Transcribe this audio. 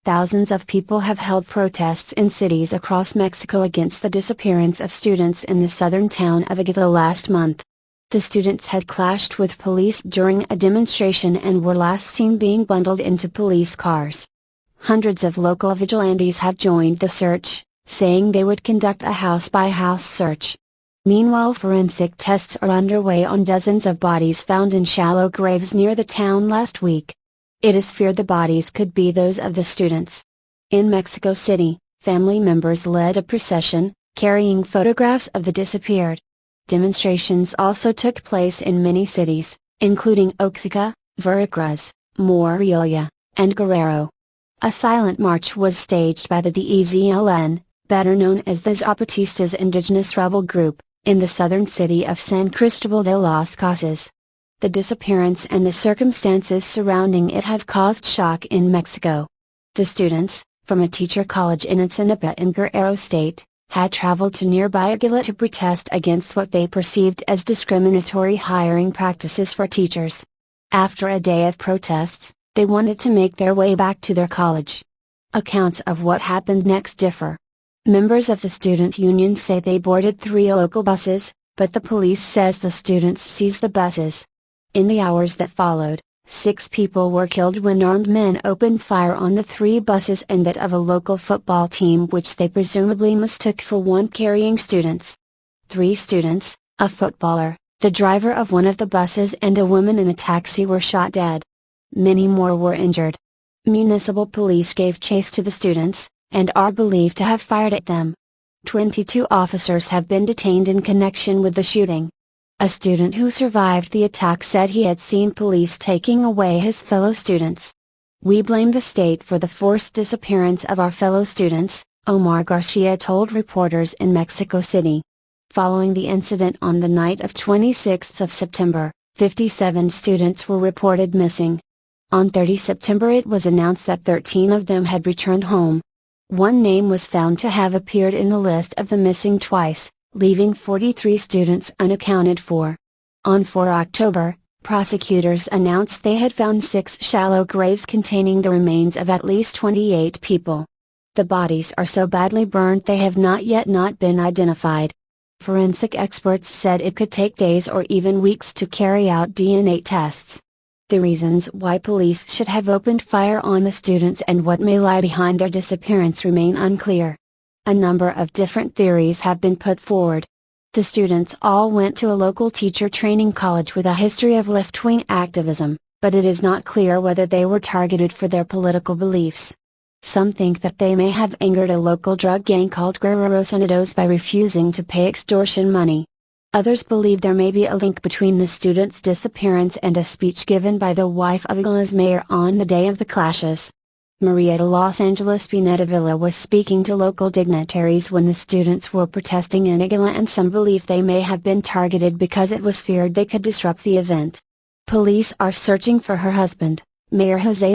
Thousands of people have held protests in cities across Mexico against the disappearance of students in the southern town of Iguala last month. The students had clashed with police during a demonstration and were last seen being bundled into police cars. Hundreds of local vigilantes have joined the search, saying they would conduct a house-by-house search. Meanwhile, forensic tests are underway on dozens of bodies found in shallow graves near the town last week. It is feared the bodies could be those of the students. In Mexico City, family members led a procession, carrying photographs of the disappeared. Demonstrations also took place in many cities, including Oaxaca, Veracruz, Morelia, and Guerrero. A silent march was staged by the DEZLN, better known as the Zapatistas indigenous rebel group, in the southern city of San Cristobal de las Casas. The disappearance and the circumstances surrounding it have caused shock in Mexico. The students, from a teacher college in Ensenada in Guerrero State, had traveled to nearby Iguala to protest against what they perceived as discriminatory hiring practices for teachers. After a day of protests, they wanted to make their way back to their college. Accounts of what happened next differ. Members of the student union say they boarded 3 local buses, but the police says the students seized the buses. In the hours that followed, 6 people were killed when armed men opened fire on the 3 buses and that of a local football team which they presumably mistook for one carrying students. 3 students, a footballer, the driver of one of the buses and a woman in a taxi were shot dead. Many more were injured. Municipal police gave chase to the students, and are believed to have fired at them. 22 officers have been detained in connection with the shooting. A student who survived the attack said he had seen police taking away his fellow students. "We blame the state for the forced disappearance of our fellow students," Omar Garcia told reporters in Mexico City. Following the incident on the night of 26 September, 57 students were reported missing. On 30 September it was announced that 13 of them had returned home. One name was found to have appeared in the list of the missing twice, leaving 43 students unaccounted for. On 4 October, prosecutors announced they had found 6 shallow graves containing the remains of at least 28 people. The bodies are so badly burned they have not yet been identified. Forensic experts said it could take days or even weeks to carry out DNA tests. The reasons why police should have opened fire on the students and what may lie behind their disappearance remain unclear. A number of different theories have been put forward. The students all went to a local teacher training college with a history of left-wing activism, but it is not clear whether they were targeted for their political beliefs. Some think that they may have angered a local drug gang called Guerreros Unidos by refusing to pay extortion money. Others believe there may be a link between the student's disappearance and a speech given by the wife of Iguala's mayor on the day of the clashes. Maria de Los Angeles Pineda Villa was speaking to local dignitaries when the students were protesting in Iguala, and some believe they may have been targeted because it was feared they could disrupt the event. Police are searching for her husband, Mayor Jose